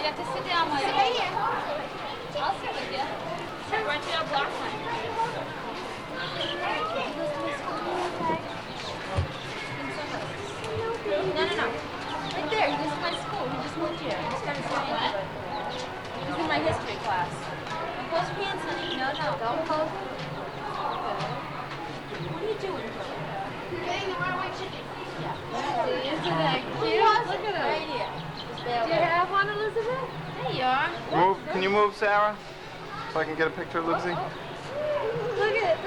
You have to sit down while you're here. I'll sit with you. Sit right to your block line. No. Right there. This is my school. He just moved here. He's trying to say anything, but he's in my history class. Don't close your hands, honey. No. Don't close them. What are you doing? Isn't that cute? Look at him. Right here. Do you have one, Elizabeth? There you are. Move. Can you move, Sarah? So I can get a picture of Libsy? Look at it.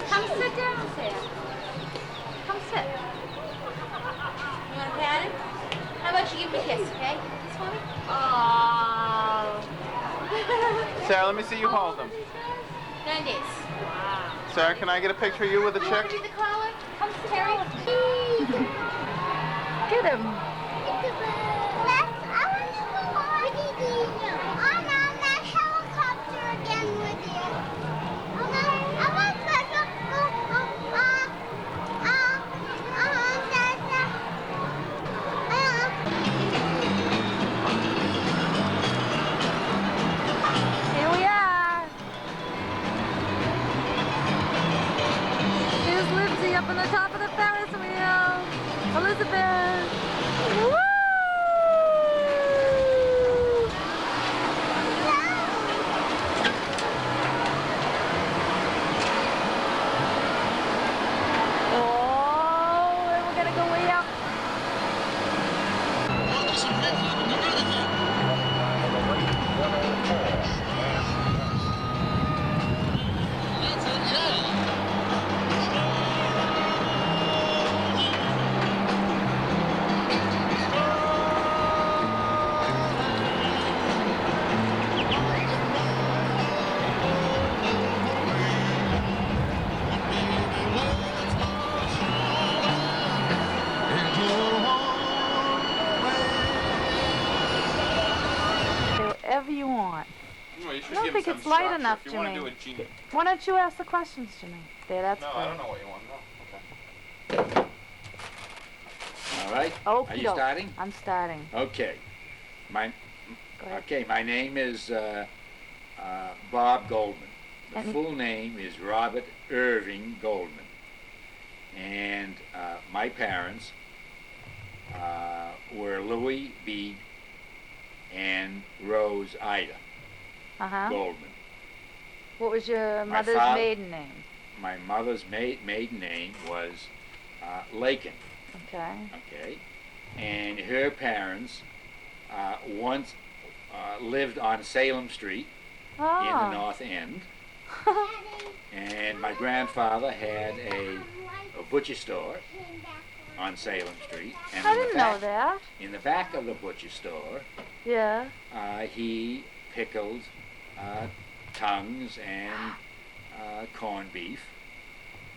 Come sit down, Sarah. Come sit. You want to pat him? How about you give him a kiss, okay? Kiss for me? Oh. Sarah, let me see you hold him. 9 days. Wow. Sarah, can I get a picture of you with a You chick? want to be the caller? Come, Terry. Get him. I'm on that helicopter again with you. Here we are. Here's Libsy up on the top of the Ferris wheel. Elizabeth. Woo! Oh, and we're gonna go way up. Whatever you want. No, you should I don't give think him it's some light structure. enough, If you want to Jimmy. do a G. Why don't you ask the questions, Jimmy? There, that's No, good. I don't know what you want. No. Okay. All right. Are you starting? I'm starting. Okay. Go ahead. My name is Bob Goldman. The And- full name is Robert Irving Goldman. And my parents were Louis B. and Rose Ida Uh-huh. Goldman. What was your My mother's father- maiden name? My mother's maiden name was Lakin. Okay. Okay, and her parents once lived on Salem Street in the North End, and my grandfather had a butcher store on Salem Street. And I in the didn't know back- that. In the back of the butcher store, Yeah. he pickled tongues and corned beef.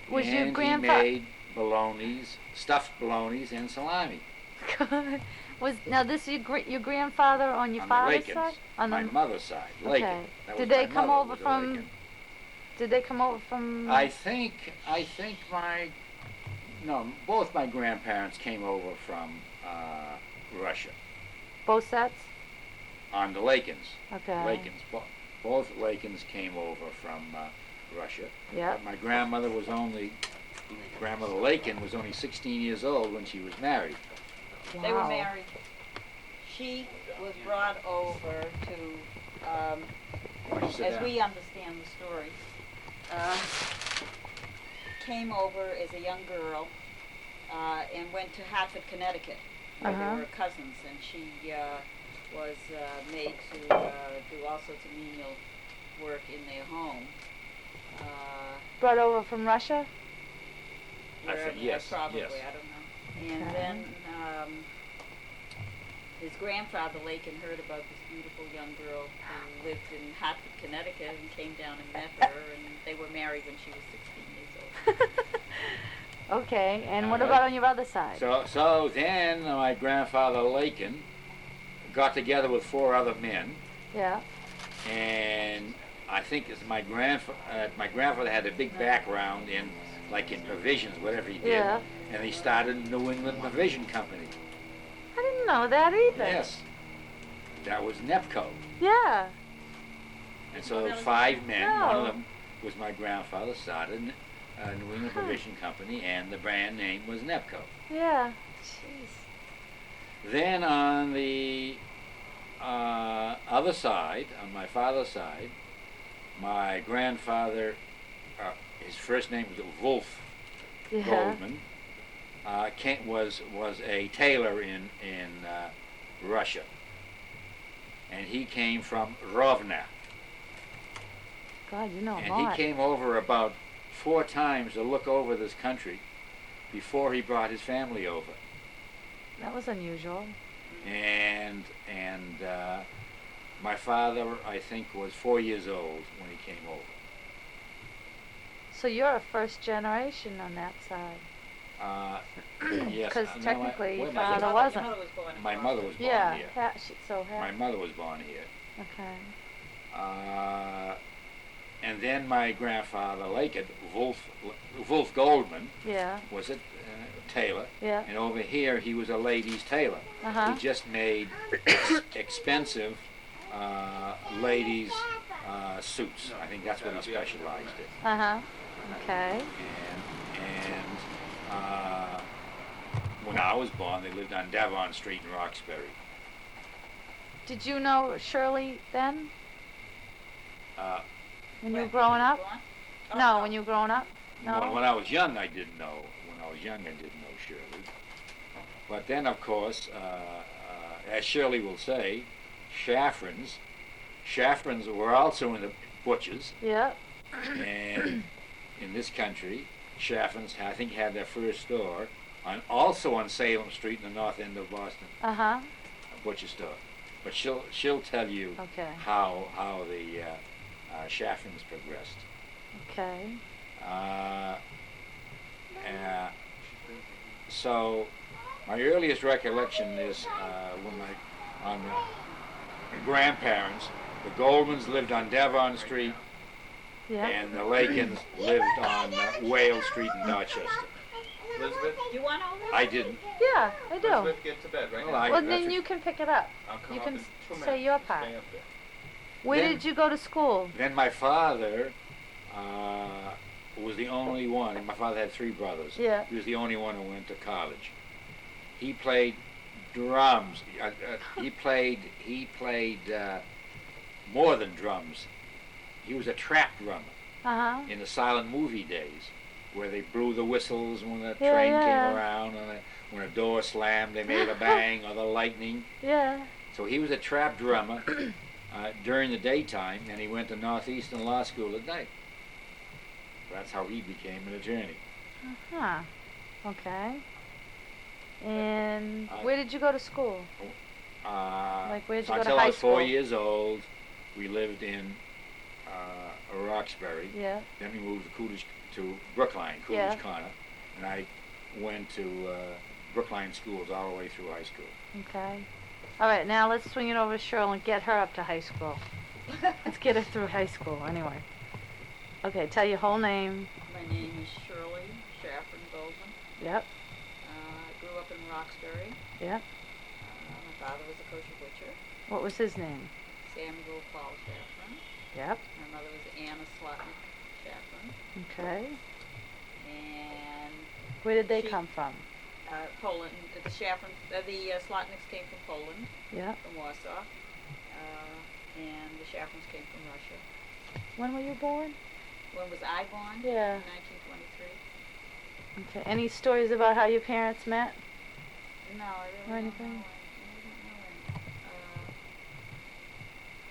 Was your and grandfather? he made bolognas, stuffed bolognas, and salami. Was now this your grandfather on your On the father's Lakins, side? On my the mother's side, Lakin. okay. That Did was they my come mother over was a from? Lakin. Did they come over from? I think both my grandparents came over from Russia Both sets. on the Lakins. Okay. Lakins, both Lakins came over from Russia. Yeah. But my grandmother Lakin was only 16 years old when she was married. Wow. They were married. She was brought over to, Why don't you sit as down? we understand the story, came over as a young girl and went to Hartford, Connecticut, where Uh-huh. they were cousins, and she was made to do all sorts of menial work in their home. Brought over from Russia. I wherever, think yes, probably, yes. I don't know. And Okay. then his grandfather, Lakin, heard about this beautiful young girl who lived in Hartford, Connecticut, and came down and met her, and they were married when she was 16 years old. Okay. And what All about right. on your other side? So then my grandfather Lakin got together with 4 other men, Yeah. and I think it's my grandfather had a big background in provisions, whatever he did, Yeah. and he started New England Provision Company. I didn't know that either. Yes. that was NEPCO. Yeah. And so there was 5 men. One of them was my grandfather, started a New England Provision Company, and the brand name was NEPCO. Yeah. Jeez. Then on the other side, on my father's side, my grandfather, his first name was Wolf Goldman, was a tailor in Russia, and he came from Rovna. God, you know a And lot. he came over about 4 times to look over this country before he brought his family over. That was unusual. And my father, I think, was 4 years old when he came over. So you're a first generation on that side. Yes. Because no, technically your wait, father wasn't. my mother was born Yeah. here. My My mother was born here. Okay. And then my grandfather, Lakered, Wolf Goldman, Yeah. was a tailor. Yeah. And over here, he was a ladies' tailor. Uh-huh. He just made expensive ladies' suits. I think that's what he specialized in. Uh-huh. Okay. And when I was born, they lived on Devon Street in Roxbury. Did you know Shirley then? When you were When? growing up? Oh, No, when you were growing up? No? When I was young, I didn't know. When I was young, I didn't know Shirley. But then, of course, as Shirley will say, Shafrans were also in the butchers. Yeah. And in this country, Shafrans, I think, had their first store also on Salem Street in the north end of Boston, Uh-huh. a butcher store. But she'll tell you Okay. how the Shafrans progressed. Okay. So my earliest recollection is when my grandparents, the Goldmans lived on Devon Street, Yeah. and the Lakins lived on Whale Street in Dorchester. Elizabeth? You want all this? I didn't. Yeah, I do. Elizabeth, get to bed right Well, now. Well, that's then what- you can pick it up. I'll come You up can in 2 minutes. say your Just part. stay up there. Where Then- did you go to school? Then my father was the only one, and my father had 3 brothers. Yeah. He was the only one who went to college. He played drums. He played more than drums. He was a trap drummer Uh-huh. in the silent movie days, where they blew the whistles when the Yeah, train yeah. came around, and when a door slammed, they made a bang, or the lightning. Yeah. So he was a trap drummer during the daytime, and he went to Northeastern Law School at night. That's how he became an attorney. Huh. Okay. And I- where did you go to school? Like, where did you go to until high I was 4 school? years old, we lived in Roxbury. Yeah. Then we moved to Brookline, Coolidge Yeah. Corner, and I went to Brookline schools all the way through high school. Okay. All right, now let's swing it over to Shirley and get her up to high school. Let's get her through high school, anyway. Okay, tell your whole name. My name is Shirley Shafran Goldman. Yep, I grew up in Roxbury. yep. My father was a kosher butcher, What was his name? Samuel Paul Shafran. Yep, My mother was Anna Slotnick Shafran. okay. And Where did they She- come from? Poland, the Slotnicks came from Poland, Yep. from Warsaw. And the Shafrans came from Russia. When were you born? When was I born? Yeah. In 1923. Okay, any stories about how your parents met? No, I Or really don't anything? know.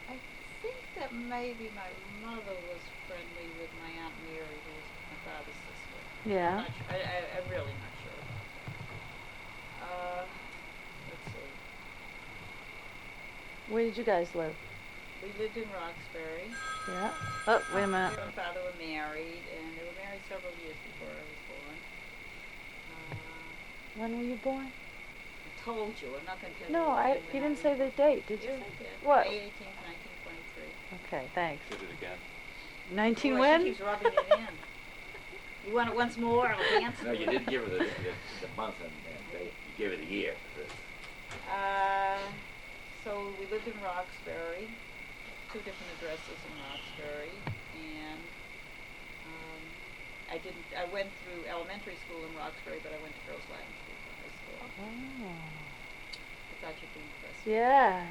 I think that maybe my mother was friendly with my Aunt Mary, who was my father's sister. Yeah. I'm not sure. I'm really not sure. Let's see. Where did you guys live? We lived in Roxbury. Yeah. Oh, wait a Mother minute. and father were married, and they were married several years before I was born. When were you born? I told you, I'm not going to tell No, you. you didn't say the date, did you? Yes, I did. What? May 18th, 1923. Okay, thanks. Did it again. 19 Oh, when? She keeps rubbing it in. You want it once more? I'll dance. No, you didn't give her the month and date. You gave her the year. So we lived lived in Roxbury, 2 different addresses in Roxbury, and I went through elementary school in Roxbury, but I went to Girls Latin School for high school. Oh. I thought you'd be impressed. Yeah.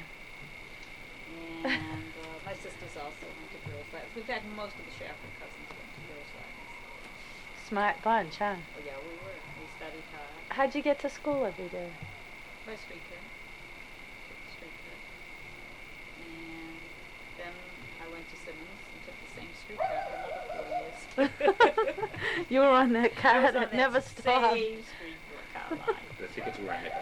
And my sisters also went to Girls Latin. In fact, most of the Shaffer cousins went to Girls Latin. Smart bunch, huh? Oh yeah, we were. We studied hard. How'd you get to school every day? By streetcar. Took the streetcar. And then I went to Simmons and took the same streetcar for another 4 years. You were on that I car was on that never stopped. Same streetcar line. The tickets were in it.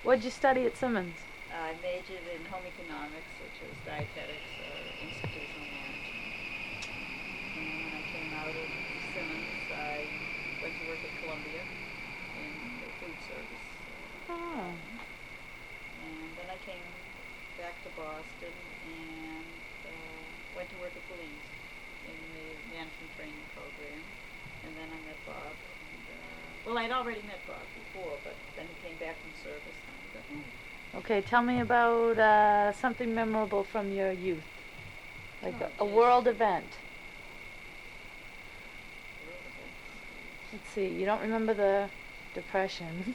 What'd you study at Simmons? I majored in home economics, which was dietetics, institutional management. And when I came out of Simmons, I went to work at Columbia in the food service. Oh. And then I came back to Boston and went to work at Belize in the management training program. And then I met Bob. And, well, I'd already met Bob before, but then he came back from service. And I got married. Okay, tell me about something memorable from your youth, like a geez. world event. Let's see, you don't remember the Depression.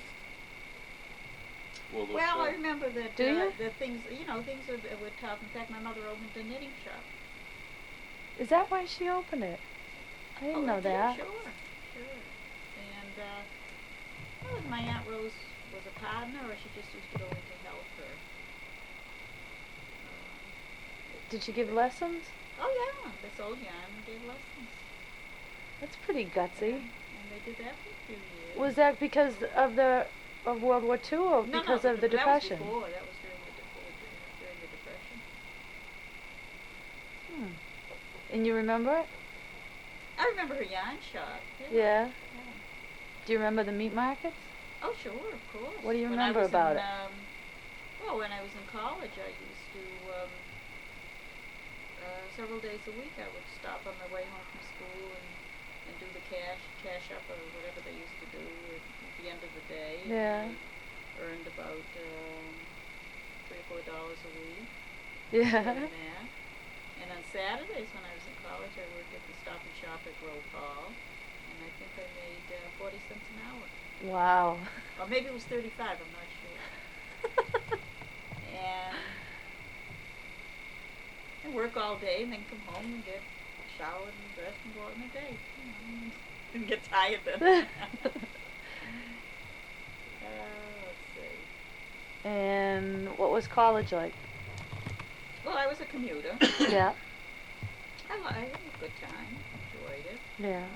Well, I remember that Do you? the things, things were tough. In fact, my mother opened a knitting shop. Is that why she opened it? I didn't know that. Sure. And well, my Aunt Rose was a partner, or she just used to go in to help her. Did she give lessons? Oh yeah, this old yarn gave lessons. That's pretty gutsy. And they did that for a few years. Was that because of World War II or because of the Depression? That was before. That was during the Depression. And you remember it? I remember her yarn shop. Yeah. Do you remember the meat markets? Oh, sure, of course. What do you When remember I was about in, it? Well, when I was in college, I used to, several days a week, I would stop on my way home from school and do the cash up or whatever they used to do at the end of the day. Yeah. And I earned about $3 or $4 a week. Yeah. Doing that. And on Saturdays when I was in college, I worked at the Stop and Shop at Grove Hall, and I think I made 40 cents an hour. Wow. Or maybe it was 35, I'm not sure. and work all day and then come home and get showered and dressed and go out on a date. And get tired then. Let's see. And what was college like? Well, I was a commuter. Yeah. I had a good time. Enjoyed it. Yeah.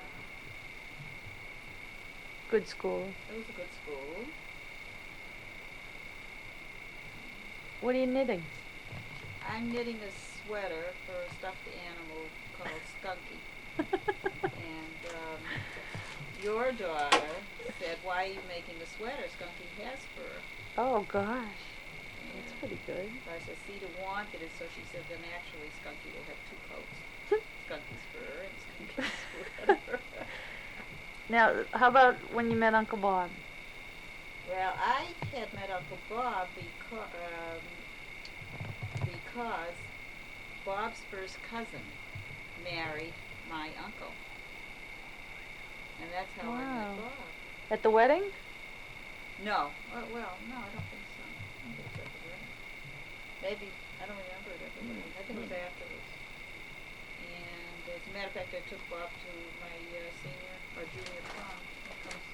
Good school. It was a good school. What are you knitting? I'm knitting a sweater for a stuffed animal called Skunky. And your daughter said, "Why are you making a sweater? Skunky has fur." Oh gosh. That's pretty good. So I said, Cedar wanted it, so she said, then actually Skunky will have 2 coats. Skunky's fur and Skunky's sweater. Now, how about when you met Uncle Bob? Well, I had met Uncle Bob because Bob's first cousin married my uncle. And that's how I Wow. met Bob. At the wedding? No. No, I don't think so. I don't think it was at the wedding. Maybe, I don't remember it at the wedding. I think it was afterwards. And as a matter of fact, I took Bob to my senior or junior prom.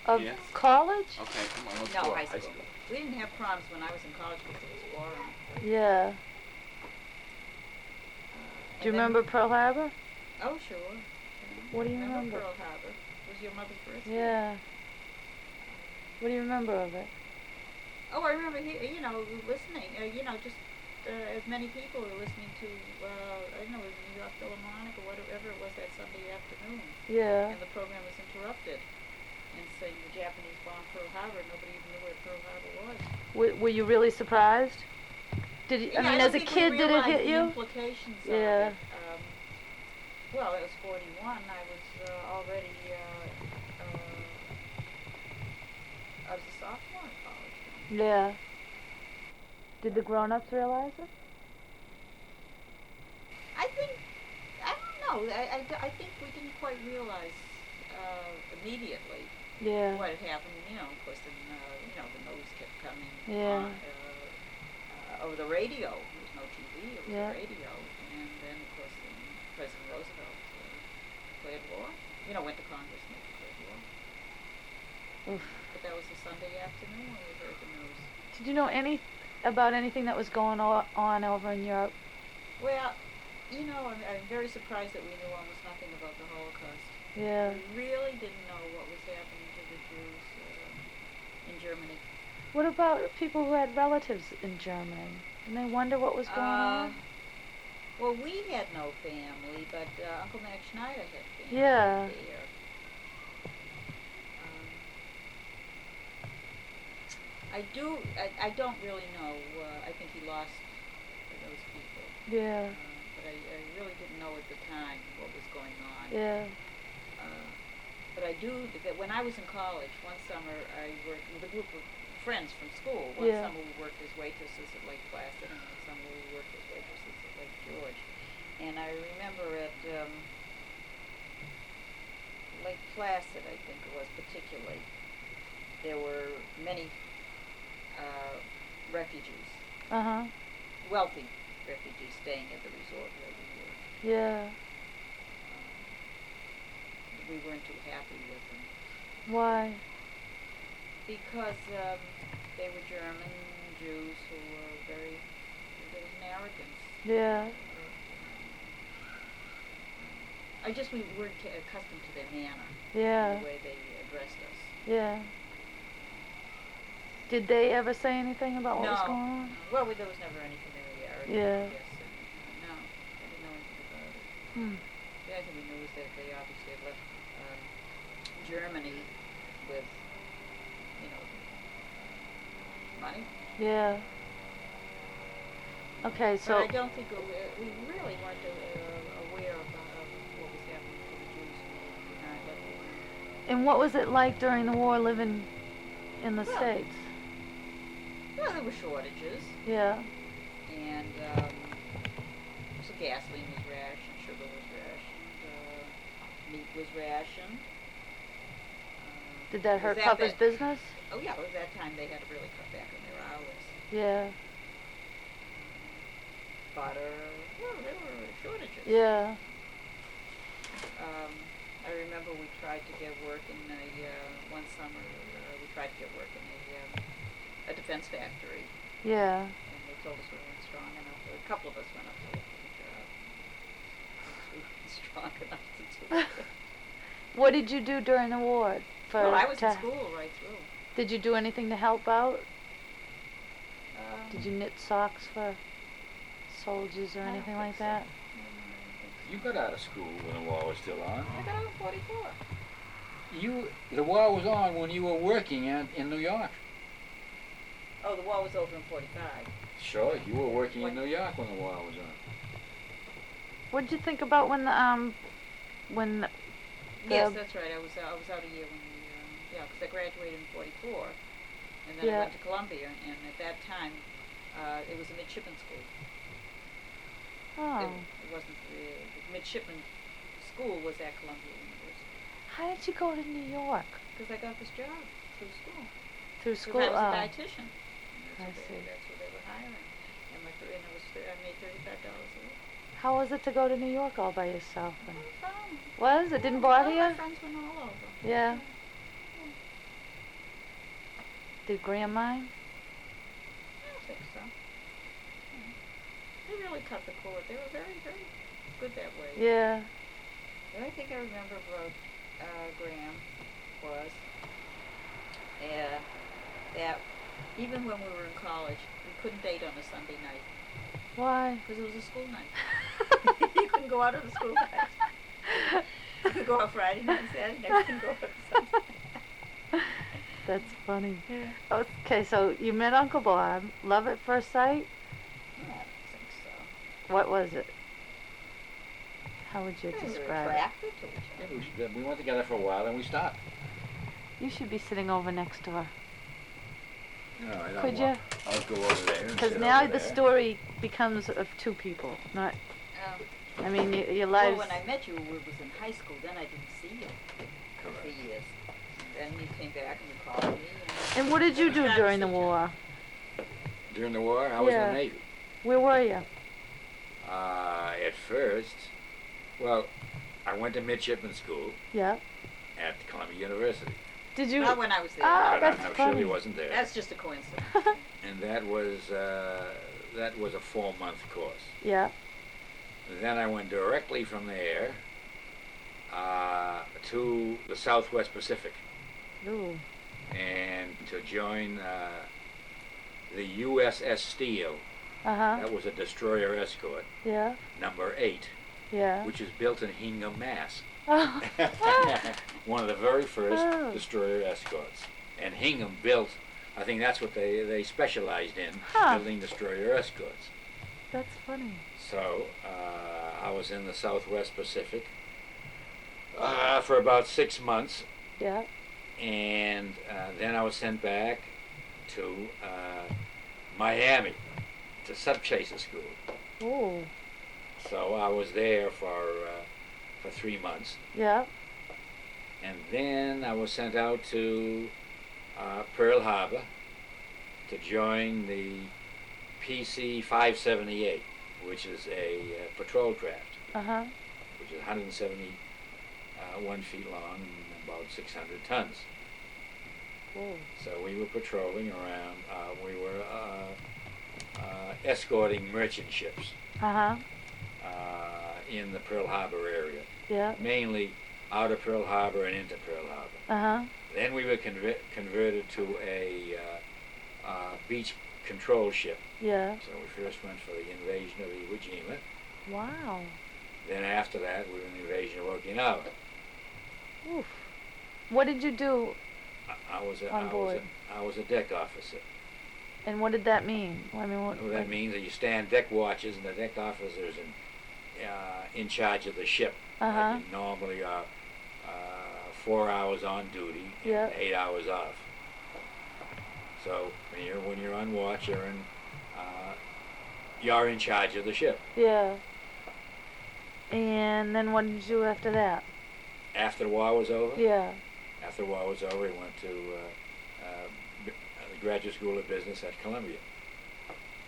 Of Yes. college? Okay, come on, let's No, go. high school. We didn't have proms when I was in college because it was boring. Yeah. Do you remember Pearl Harbor? Oh, sure. What do you remember? Pearl Harbor. Was your mother's birthday? Yeah. What do you remember of it? Oh, I remember, listening, just as many people were listening to, I don't know, it was New York Philharmonic or whatever it was that Sunday afternoon. Yeah. And the program was interrupted. And saying the Japanese bombed Pearl Harbor, nobody even knew where Pearl Harbor was. Were you really surprised? Did you, I mean, as a kid, did it hit you? The implications of Yeah. it. Well, it was 41. I was already, I was a sophomore in college then. Yeah. Did the grown-ups realize it? I don't know. I think we didn't quite realize immediately Yeah. what had happened. You know, of course, then the news kept coming Yeah. on, over the radio. There was no TV. It was Yeah. the radio, and then of course President Roosevelt declared war. You know, went to Congress and they declared war. Oof. But that was a Sunday afternoon when we heard the news. Did you know about anything that was going on over in Europe? Well, you know, I'm very surprised that we knew almost nothing about the Holocaust. Yeah. We really didn't know what was happening to the Jews in Germany. What about people who had relatives in Germany? Didn't they wonder what was going on? Well, we had no family, but Uncle Max Schneider had family Yeah. there. I don't really know. I think he lost those people. Yeah. But I really didn't know at the time what was going on. Yeah. But I do, when I was in college, one summer I worked with a group of friends from school. One Yeah. summer we worked as waitresses at Lake Placid, and one summer we worked as waitresses at Lake George. And I remember at Lake Placid, I think it was particularly, there were many refugees, Uh-huh. wealthy refugees staying at the resort where we were. Yeah. We weren't too happy with them Why? because they were German Jews who were there was an arrogance. Yeah. We weren't accustomed to their manner, Yeah. the way they addressed us. Yeah. Did they ever say anything about what was No. going on? Well, there was never any familiarity, Yeah. I guess. And, no, I didn't know anything about it. Hmm. The only thing we knew was that they obviously had left Germany with, money. Yeah. Okay, But so I don't think we really weren't aware of what was happening to the Jews when I left. and what was it like during the war living in the Well, States? Well, there were shortages, Yeah. and so gasoline was rationed, sugar was rationed, meat was rationed. Did that Was hurt that Papa's bad? business? Oh yeah, it was that time they had to really cut back on their hours. Yeah. Butter, well, there were shortages. Yeah. I remember we tried to get work in one summer, we tried to get work in a defense factory, Yeah. and they told us we weren't strong enough. A couple of us went up to look for the job. We weren't strong enough to do it. What did you do during the war? Well, I was in school right through. Did you do anything to help out? Did you Um, knit socks for soldiers or I don't anything think like so. that? No, I don't think so. You got out of school when the war was still on. I got out in 44. The war was on when you were working in New York. Oh, the war was over in 45. Sure, you were working in New York when the war was on. What did you think about when the Yes, that's right. I was out a year when because I graduated in 44, and then I Yeah. went to Columbia, and at that time, it was a midshipman school. Oh. It wasn't the midshipman school was at Columbia University. How did you go to New York? Because I got this job through school. Through school? Because I was a Oh. dietitian. I see. That's what they were hiring, and I made $35 a week. How was it to go to New York all by yourself? It was fun. Was it? Didn't bother All my you? friends went all over. Yeah. Did Graham mind? I don't think so. They really cut the cord. They were very, very good that way. Yeah. The only thing I remember about Graham was that even when we were in college, we couldn't date on a Sunday night Why? because it was a school night. You couldn't go out on a school night. You could go out Friday night and Saturday night. You couldn't go out on Sunday. That's funny. Yeah. Okay, so you met Uncle Bob. Love at first sight? I don't think so. What was it? How would you We were describe it? attracted to each Yeah, other. we went together for a while, and we stopped. You should be sitting over next to her. No, I don't Could want- I'll go over there. and Because sit now over the there. story becomes of two people, not. I mean, your Well, lives. when I met you, it was in high school. Then I didn't see you for Correct. years. Then you came back and you called me. And what did you do during the war? During the war, I was in Yeah. the Navy. Where were you? At first, well, I went to midshipman school Yeah. at Columbia University. Did you? Not when I was there. Ah, But that's I'm funny. sure he wasn't there. That's just a coincidence. And that was a 4-month course. Yeah. Then I went directly from there to the Southwest Pacific Ooh. and to join the USS Steele. Uh huh. That was a destroyer escort, Yeah. number 8, Yeah. which was built in Hingham, Mass. Oh. One of the very first Oh. destroyer escorts. And Hingham built, I think that's what they specialized in, Huh. building destroyer escorts. That's funny. So I was in the Southwest Pacific for about 6 months, Yeah. and then I was sent back to Miami to subchaser school. Ooh. So I was there for 3 months, Yeah. and then I was sent out to Pearl Harbor to join the PC 578, which is a patrol craft, Uh huh. which is 171 feet long and about 600 tons. Ooh. So we were patrolling around, we were escorting merchant ships Uh huh. in the Pearl Harbor area, Yeah. mainly out of Pearl Harbor and into Pearl Harbor. Uh huh. Then we were converted to a beach control ship. Yeah. So we first went for the invasion of Iwo Jima. Wow. Then after that, we were in the invasion of Okinawa. Oof. What did you do, I was a, On board. I was a deck officer. and what did that mean? I mean, what? Well, that means that you stand deck watches, and the deck officers in charge of the ship. Uh-huh. Like you normally are 4 hours on duty and Yeah. 8 hours off. So when you're on watch, you're in charge of the ship. Yeah. And then what did you do after that? After the war was over, Yeah. after the war was over, we went to the graduate school of business at Columbia.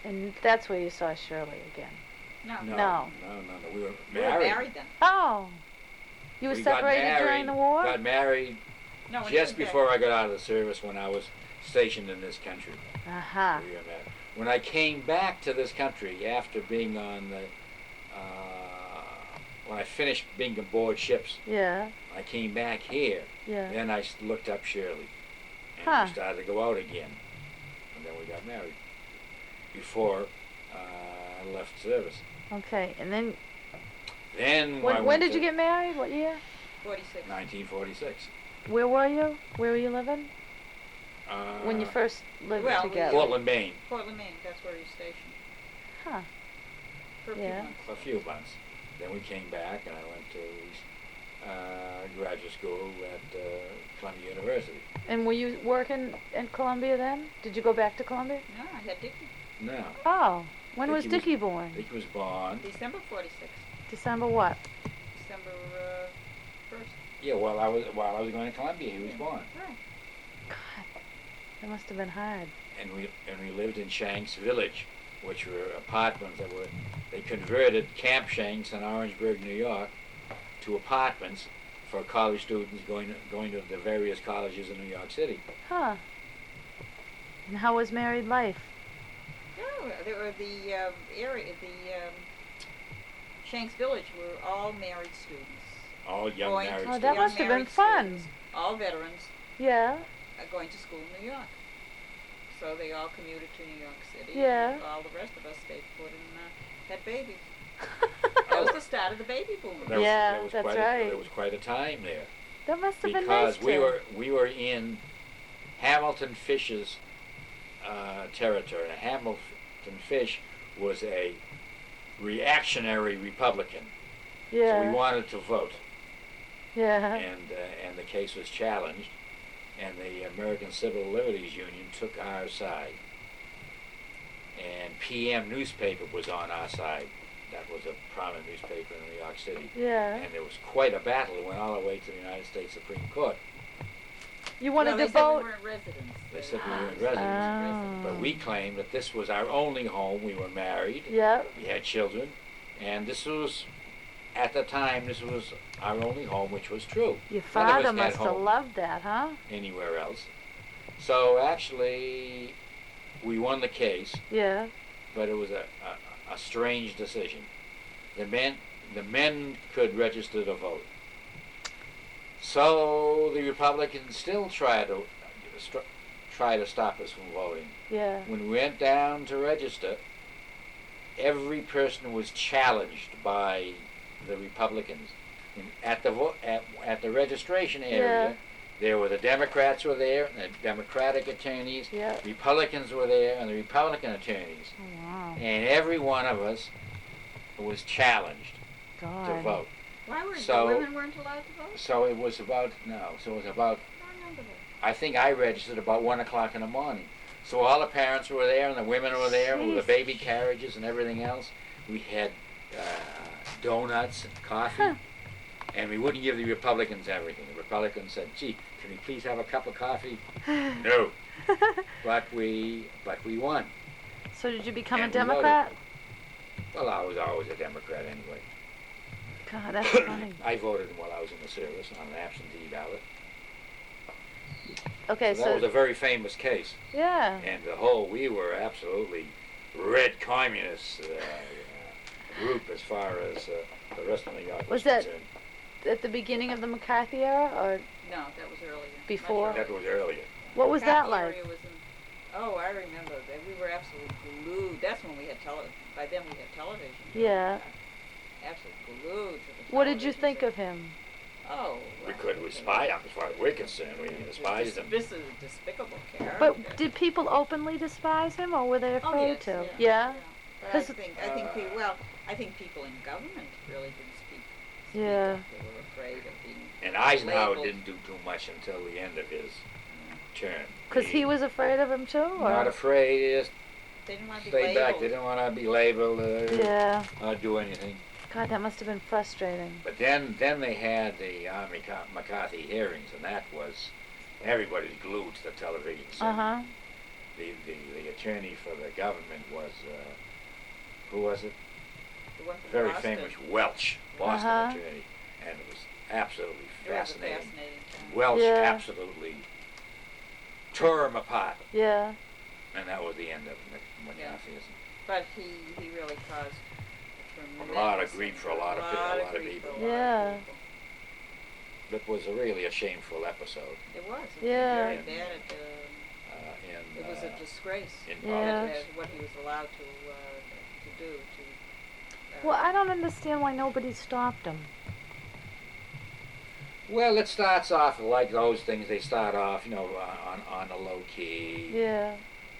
And that's where you saw Shirley again. No. No. We were We were married. married then. Oh. You were We got separated during the war? Got married No, when just you came back. before I got out of the service when I was stationed in this country. Uh-huh. We were married. When I came back to this country after being on the, when I finished being aboard ships, Yeah. I came back here. Yeah. Then I looked up Shirley, and Huh. we started to go out again, and then we got married. Before I left service. Okay. And then Then I when went did to you get married? What year? 46. 1946. Where were you? Where were you living? When you Uh, first lived well, we- together? Portland, Maine, Portland, Maine. That's where he's stationed. Huh. For a few Yeah. months. for a few months. Then we came back, and I went to graduate school at Columbia University. And were you working in Columbia then? Did you go back to Columbia? No, I had Dickie. No, Oh. When was Dickie was- Dickie born? Dick was born. December 46. December what? December 1st. Yeah, while I was going to Columbia, he was born, Right. God. That must have been hard. and we lived in Shanks Village, which were apartments they converted Camp Shanks in Orangeburg, New York, to apartments for college students going to the various colleges in New York City. Huh. And how was married life? No, there were the area, Shanks Village were all married students. All young Going married to- Oh, students. that young must have been married fun. students, all veterans Yeah. going to school in New York. So they all commuted to New York City. Yeah. And all the rest of us stayed put and had babies. That was the start of the baby boom. Yeah, that's right. There was quite a time there. That must have been nice Because too. we were in Hamilton Fish's territory. Now, Hamilton Fish was a reactionary Republican, Yeah. so we wanted to vote, Yeah. and the case was challenged, and the American Civil Liberties Union took our side. And PM newspaper was on our side. That was a prominent newspaper in New York City. Yeah. And there was quite a battle. It went all the way to the United States Supreme Court. You wanted they to said vote? we weren't residents. They said we weren't residents. Oh. But we claimed that this was our only home. We were married. Yep. We had children. And this was, at the time, this was our only home, which was true. Your None of us father had must have home loved that, huh? anywhere else. So actually, we won the case, Yeah. but it was a strange decision. The men could register to vote. So the Republicans still try to stop us from voting. Yeah. When we went down to register, every person was challenged by the Republicans. At the registration area, Yeah. there were the Democrats were there, and the Democratic attorneys. Yeah. Republicans were there, and the Republican attorneys. Oh, wow. And every one of us was challenged to God. vote. Why were So- the women weren't allowed to vote? So it was about I don't remember that. I think I registered about 1 o'clock in the morning. So all the parents were there, and the women were there, with the Jeez. baby carriages and everything else. We had donuts and coffee, and we wouldn't give the Republicans everything. The Republicans said, "Gee, can we please have a cup of coffee?" No, but we won. So did you become a And we voted. Democrat? Well, I was always a Democrat anyway. God, that's funny. I voted while I was in the service on an absentee ballot. Okay, So that was so a very famous case. yeah. And we were absolutely red communist group as far as the rest of New York Was was that- concerned. At the beginning of the McCarthy era, or No, that was earlier. Much Before? earlier. That was earlier. what was that McCarthy like? area was I remember that we were absolutely glued. That's when we had by then we had television. Yeah. Absolutely glued to the What did you television think set. of him? Oh. We couldn't spy him as far as we're concerned. We despised him. This is a despicable character. But did people openly despise him, or were they Oh, afraid yes, to? yeah. But I 'Cause- think people in government really didn't speak Yeah. up. They were afraid of being And Eisenhower labeled. didn't do too much until the end of his term. Because he was afraid of him too, or? not afraid. He just They didn't want to be stayed back. labeled. They didn't want to be labeled Yeah. or do anything. God, that must have been frustrating. But then they had the McCarthy hearings, and that was everybody's glued to the television set. Uh-huh. The attorney for the government was who was it? The one from Very Boston. famous Welch, Boston Uh-huh. attorney, and it was absolutely It was a fascinating. fascinating time. Welch Yeah. absolutely tore him apart, Yeah. and that was the end of McCarthyism. But he really caused A lot of grief for a lot of people. Yeah. It was really a shameful episode. It was. It Yeah. was very bad. It was a disgrace. in Yeah. politics. What he was allowed to do. Well, I don't understand why nobody stopped him. Well, it starts off like those things. They start off, on a low key Yeah.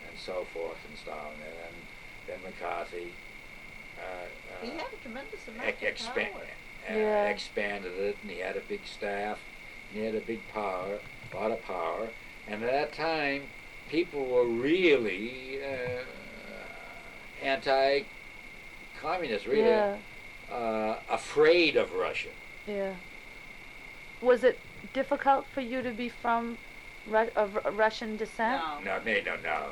and so forth and so on. And then McCarthy He had a tremendous amount of expanded power. it, and he had a big staff. And he had a lot of power. And at that time, people were really anti-communist, really Yeah. afraid of Russia. Yeah. Was it difficult for you to be from of Russian descent? No. No, that was No, no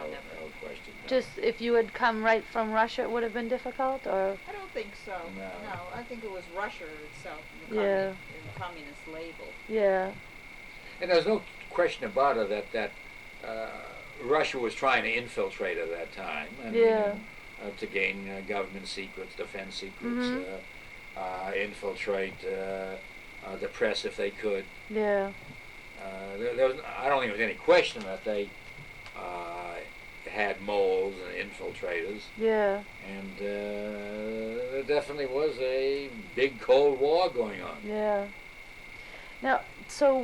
never. question. No. Just if you had come right from Russia, it would have been difficult, or? I don't think so. No. I think it was Russia itself, the Yeah. communist label. Yeah. And there's no question about it that Russia was trying to infiltrate at that time. I mean, Yeah. to gain government secrets, defense secrets, Mhm. infiltrate the press if they could. Yeah. There was, I don't think there was any question that they had moles and infiltrators, Yeah. and there definitely was a big Cold War going on. Yeah. Now, so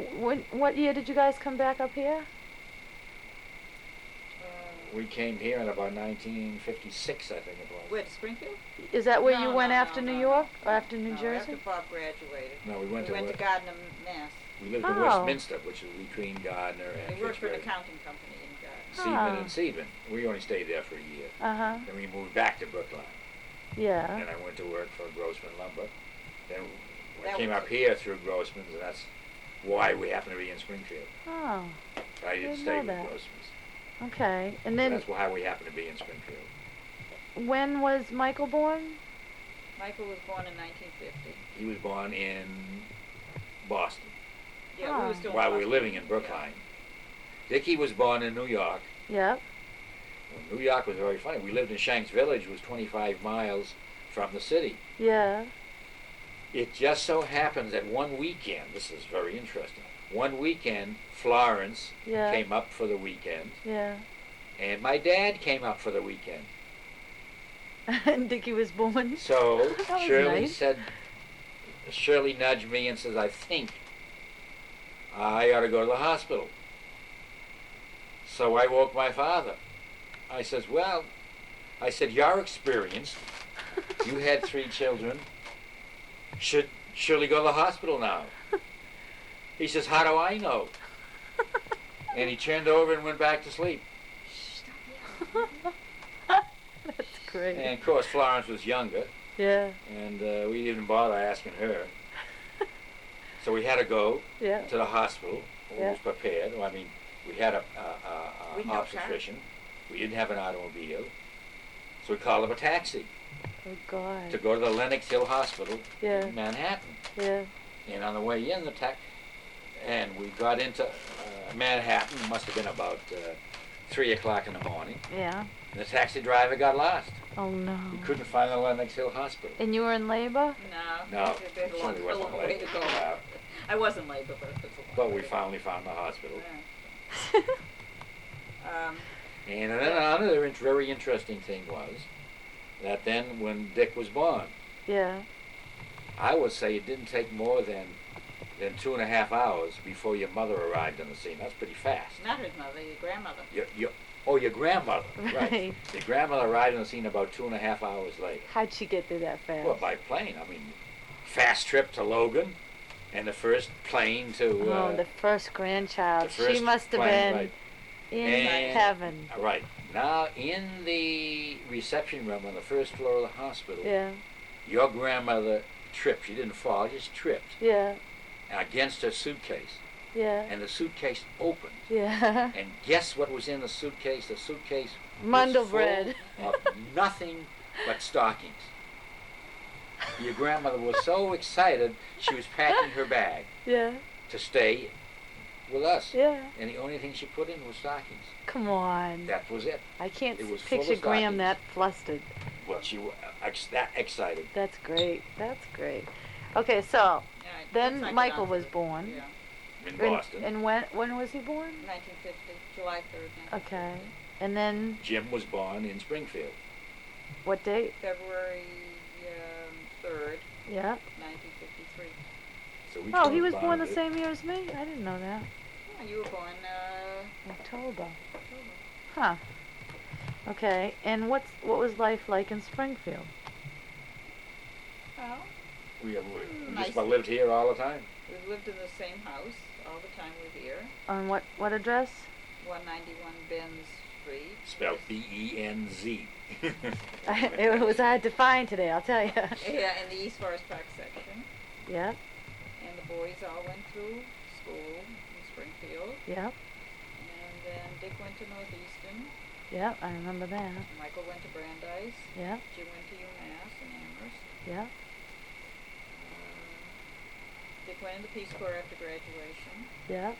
what year did you guys come back up here? We came here in about 1956, I think it was. Where, to Springfield? Is that where No, you went no, after no, New no, York no. or after New No, Jersey? after Bob graduated. No, we went We went to to Gardner, Mass. We lived in Oh. Westminster, which is between Gardner and We worked for an Fitchburg. accounting company in Gardner. Seaman Oh. and Seaman. We only stayed there for a year. Uh-huh. Then we moved back to Brookline. Yeah. And I went to work for Grossman Lumber. Then I That came was up here through Grossman's, and that's why we happen to be in Springfield. Oh, I didn't Didn't stay know with that. Grossman's. okay. And So then that's why we happen to be in Springfield. when was Michael born? Michael was born in 1950. He was born in Boston Yeah, Oh. we were still in while we were Boston. living in Brookline. Dickie was born in New York. Yep. Well, New York was very funny. We lived in Shanks Village, which was 25 miles from the city. Yeah. It just so happens that one weekend, this is very interesting, one weekend Florence Yeah. came up for the weekend, Yeah. and my dad came up for the weekend. And Dickie was born. So That was Shirley nice. said, Shirley nudged me and says, I think I ought to go to the hospital. So I woke my father. I says, well, I said, you're experienced. You had 3 children. Should Shirley go to the hospital now? He says, how do I know? And he turned over and went back to sleep. That's great. And of course, Florence was younger, Yeah. and we didn't bother asking her. So we had to go Yeah. to the hospital. We Yeah. was prepared. Well, I mean, we had a We had no car. obstetrician. We didn't have an automobile, so we called up a taxi Oh God. to go to the Lenox Hill Hospital Yeah. in Manhattan. Yeah. And on the way in, and we got into Manhattan. It must have been about 3 o'clock in the morning. Yeah. And the taxi driver got lost. Oh no. We couldn't find the Lenox Hill Hospital. And you were in labor? No. No, There's a long, Shirley wasn't way late. to go. No. I was in labor, but it was a long But way we to go. finally found the hospital. Um, And then another very interesting thing was that then when Dick was born, Yeah. I would say it didn't take more than 2.5 hours before your mother arrived on the scene. That's pretty fast. not his mother, your grandmother. Your grandmother, right. Right. Your grandmother arrived on the scene about 2.5 hours later. How'd she get there that fast? Well, by plane. I mean, fast trip to Logan and the first plane to... Oh, the first grandchild. the first She must have plane, been right. in And- heaven. Right. Now, in the reception room on the first floor of the hospital, Yeah. your grandmother tripped. She didn't fall, just tripped Yeah. against her suitcase. Yeah. And the suitcase opened. Yeah. And guess what was in the suitcase? The suitcase Mundle was full bread. of nothing but stockings. Your grandmother was so excited, she was packing her bag Yeah. to stay with us. Yeah. And the only thing she put in was stockings. Come on. That was it. I can't It was full picture of Graham stockings. that flustered. Well, she was that excited. That's great. That's great. Okay, so Yeah, then looks like Michael it was after- born. Yeah, In And, Boston. and when was he born? 1950, July 3rd. 1950. Okay. And then Jim was born in Springfield. what date? February 3rd, Yeah. 1953. So we Oh, he was born the bonded. same year as me? I didn't know that. Yeah, you were born October. October. Huh. Okay. And what was life like in Springfield? Well, We Nice. just about lived here all the time. we've lived in the same house all the time we're here. On what address? 191 Benz Street. Spelled B-E-N-Z. It was hard to find today, I'll tell you. Yeah, in the East Forest Park section. Yeah. And the boys all went through school in Springfield. Yeah. And then Dick went to Northeastern. Yeah. I remember that. Michael went to Brandeis. Yeah. Jim went to UMass in Amherst. Yeah. Dick went in the Peace Corps after graduation. Yeah.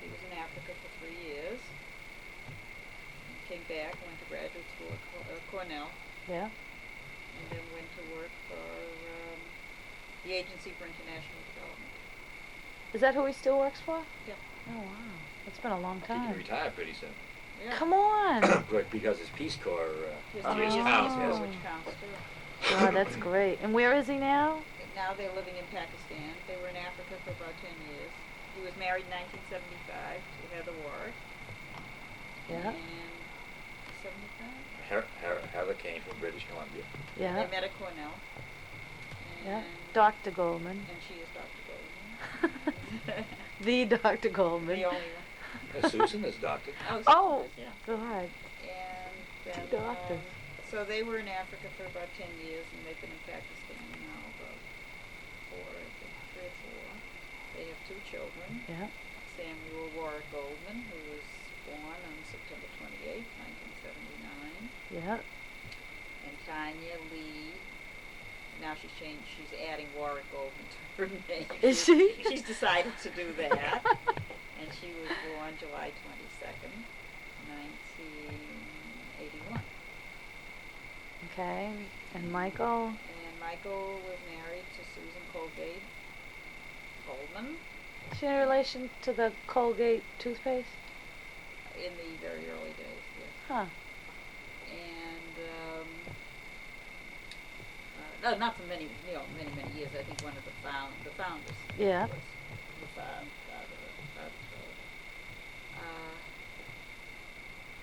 He was in Africa for 3 years. Came back, went to graduate school at Cornell, Yeah. and then went to work for the Agency for International Development. Is that who he still works for? Yeah. Oh wow. It's been a long He can time. retire pretty soon. Yeah. Come on. But because his Peace Corps His Oh. 3 years counts, Peace yes. Corps, which counts too. Oh, that's great. And where is he now? Now they're living in Pakistan. They were in Africa for about 10 years. He was married in 1975 to Heather Ward. Yeah. And 75? Heather came from British Columbia. Yeah. They met at Cornell. Yeah. And, Dr. Goldman. and she is Dr. Goldman. The Dr. Goldman. The only one. Susan is doctor. Oh, yeah. God. And then, Two doctors. so they were in Africa for about 10 years, and they've been in Pakistan now about 3 or 4. They have 2 children. Yeah. Samuel Warwick Goldman, who was born on September 28, 1979. Yeah. And Tanya Lee. Now she's adding Warwick Goldman to her name. Is she? She's decided to do that. And she was born July 22nd, 1981. Okay. And Michael? And Michael was married to Susan Colgate Goldman Is she in relation to the Colgate toothpaste? in the very early days, yes. Huh. And no, not for many years. I think one of the founders. Yeah. Was the father.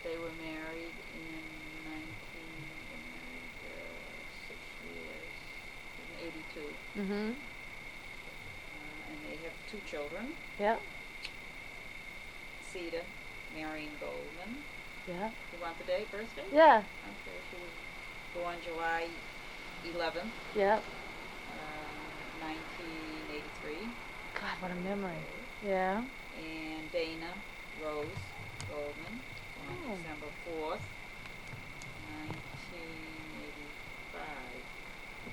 They were married in 6 years, in 82. Mm-hmm. And they have 2 children, Yep. Cedar, Marion Goldman. Yeah. You want the date, birthday? Yeah. Okay, she was born July 11th, Yep. 1983. God, what a memory. Yeah. And Dana Rose Goldman, born Oh. December 4th, 1985.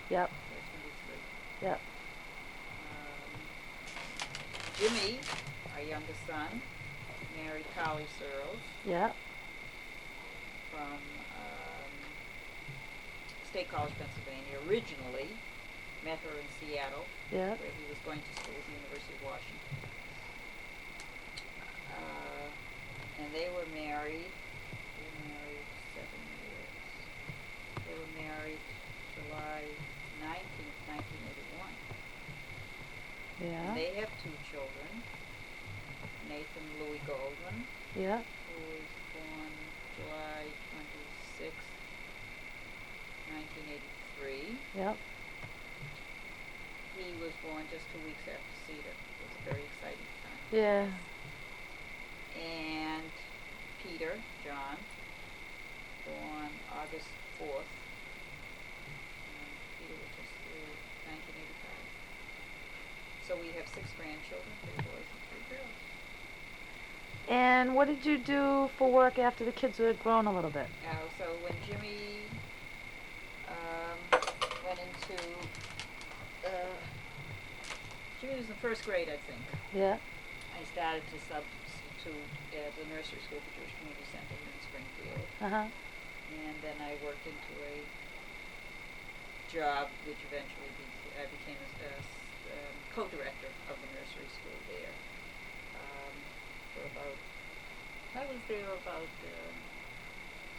Yep. That's 23. Yep. Jimmy, our youngest son, married Collie Searles Yep. from State College, Pennsylvania. Originally, met her in Seattle, Yep. where he was going to school at the University of Washington. And they were married. 7 years. They were married July 19th, 1981. Yeah. And they have 2 children. Nathan Louis Goldman, Yep. who was born July 26th, 1983. Yep. He was born just 2 weeks after Cedar. It was a very exciting time. Yeah. And Peter, John, born August 4th. Peter was just 1985. So we have 6 grandchildren, 3 boys and 3 girls. And what did you do for work after the kids had grown a little bit? So when Jimmy went into, Jimmy was in 1st grade, I think. Yeah. I started to substitute at the nursery school for Jewish Community Center here in Springfield. Uh-huh. And then I worked into a job which eventually I became a co-director of the nursery school there for about, I was there about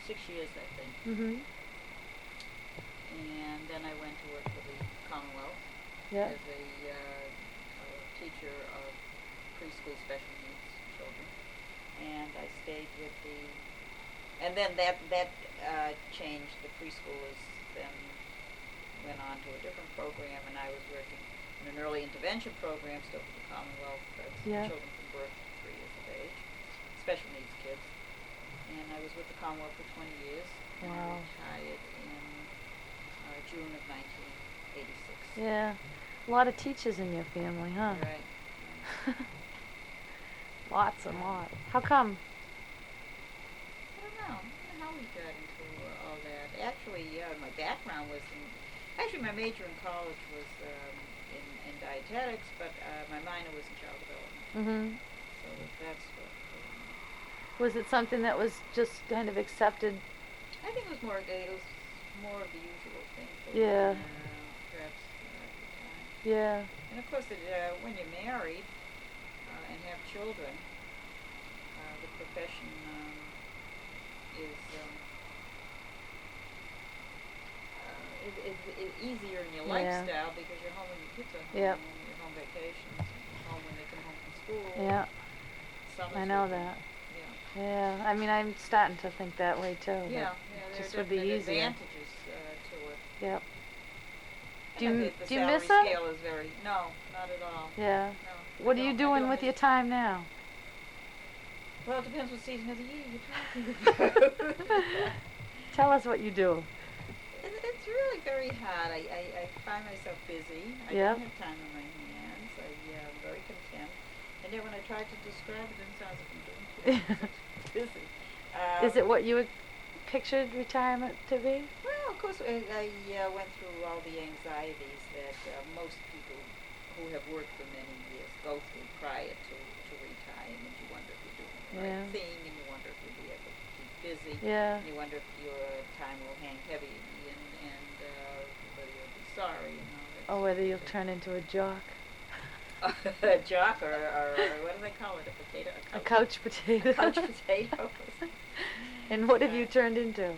6 years, I think. Mm-hmm. And then I went to work for the Commonwealth Yeah. as a teacher of preschool special needs children. And I stayed with and then that changed. The preschoolers then went on to a different program, and I was working in an early intervention program still for the Commonwealth. That's Yeah. children from birth to 3 years of age, special needs kids. And I was with the Commonwealth for 20 years. And Wow. I retired in June of 1986. Yeah. A lot of teachers in your family, huh? Right. Lots and lots. How come? I don't know how we got into all that. Actually, my background was actually my major in college was in dietetics, but my minor was in child development. Mm-hmm. So that's what. Was it something that was just kind of accepted? I think it was more of the usual thing. For Yeah. Perhaps at the time. Yeah. And of course, when you're married and have children, the profession is easier in your Yeah. lifestyle because you're home when your kids are home, Yep. and you're home vacations, and you're home when they come home from school. Yeah. Summers I know would be- that. Yeah. Yeah. I mean, I'm starting to think that way too. Yeah, that there just are would be definite easier. advantages to it. Yep. Do you, The do you salary miss it? scale is very, no, not at all. Yeah. No. What I are you don't- I doing don't with miss- your time now? Well, it depends what season of the year you're talking about. Tell us what you do. It's really very hard. I find myself busy. I Yeah. don't have time on my hands. I'm very content. And yet when I try to describe it, it sounds like I'm doing too much. It's busy. Is it what you had pictured retirement to be? Well, of course, I went through all the anxieties that most people who have worked for many years go through prior to retirement. You wonder if you're doing the Yeah. right thing, and you wonder if you'll be able to keep busy. Yeah. And you wonder if your time will hang heavy, and whether you'll be sorry and all that. Or whether you'll turn into a jock. A jock or what do they call it? A potato? A couch potato. A couch potato. And what have you turned into?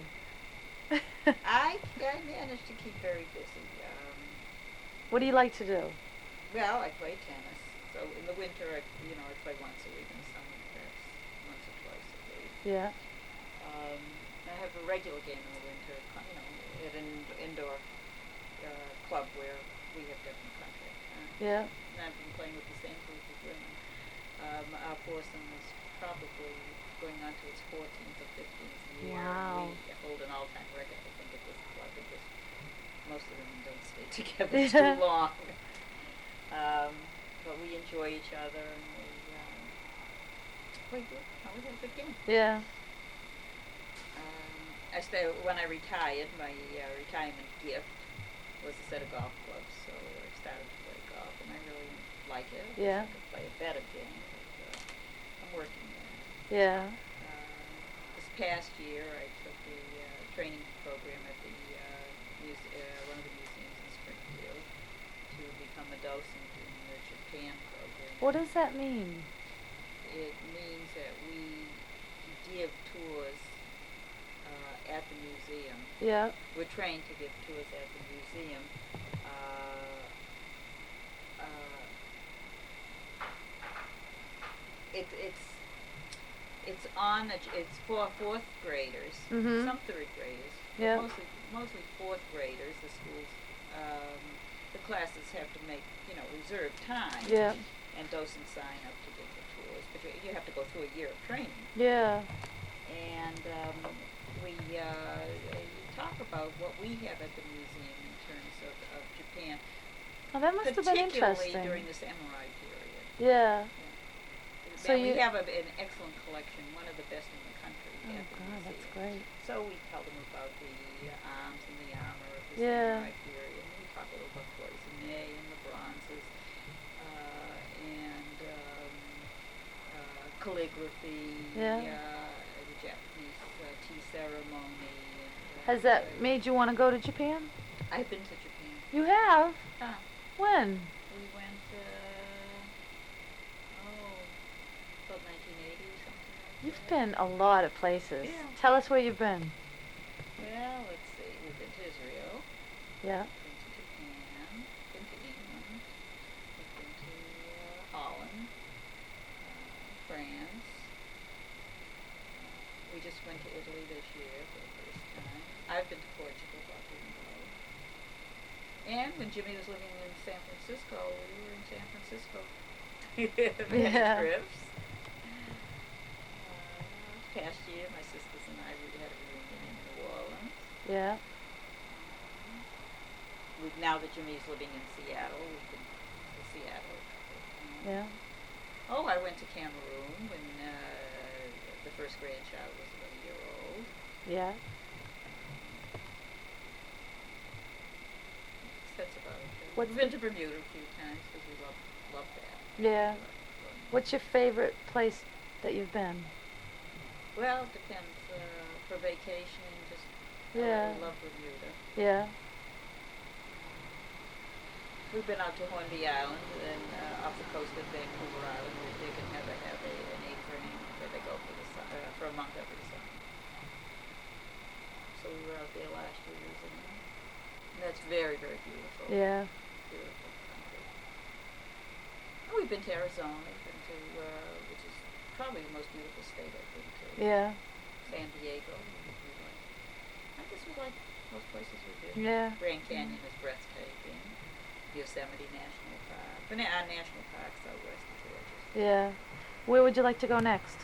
I managed to keep very busy. What do you like to do? Well, I play tennis. So in the winter, I play once a week. In the summer, perhaps once or twice a week. Yeah. I have a regular game in the winter, at an indoor club where we have different contract times. Yeah. And I've been playing with the same group of women. Our foursome is probably going on to its 14th or 15th year. Wow. We hold an all-time record, I think, at this club because most of them don't stay together too long. But we enjoy each other, and we have a good game. Yeah. When I retired, my retirement gift was a set of golf clubs, so I started to play golf, and I really like it. I Yeah. wish I could play a better game, but I'm working on it. Yeah. This past year, I took a training program at the one of the museums in Springfield to become a docent in the Japan program. What does that mean? It means that we give tours at the museum. Yeah. We're trained to give tours at the museum. It's for fourth graders, Mhm. some third graders, but Yeah. mostly fourth graders. The schools, the classes have to make reserve time. Yeah. And docents sign up to give the tours, but you have to go through a year of training. Yeah. And we talk about what we have at the museum in terms of Japan, Oh, that must have been particularly interesting. during the samurai period. Yeah. So And we you- have an excellent collection, one of the best in the country Oh at the God, museum. that's great. So we tell them about the arms and the armor of the Yeah. samurai period. And we talk a little about cloisonne and the bronzes, and calligraphy, Yeah. the Japanese tea ceremony. And, Has that made you want to go to Japan? I've been to Japan. You have? Ah, When? we went, about 1980 or something like You've that. been a lot of places. Yeah. Tell us where you've been. Well, let's see. We've been to Israel. Yeah. Been to Japan, been to England, we've been to Holland, France. We just went to Italy this year for the first time. I've been to Portugal, but I didn't go. And when Jimmy was living in San Francisco, we were in San Francisco. Many Yeah. trips. Past year, my sisters and I had a reunion in New Orleans. Yeah. Now that Jimmy's living in Seattle, we've been to Seattle. Yeah. Oh, I went to Cameroon when the first grandchild was about a year old. Yeah. That's about it. What's We've been to Bermuda a few times because we love that. Yeah. What's your favorite place that you've been? Well, it depends. For vacation, just Yeah. I love Bermuda. Yeah. We've been out to Hornby Island and off the coast of Vancouver Island, where they can have an A-frame where they go for a month every summer. So we were out there last year using it. And that's very, very beautiful. Yeah. Beautiful country. And we've been to Arizona. We've been to, which is probably the most beautiful state I've been to. Yeah. San Diego. I guess we like Most places are beautiful. Yeah. Grand Canyon is breathtaking. Yosemite National Park. The national parks out west of Georgia. Yeah. Where would you like to go next?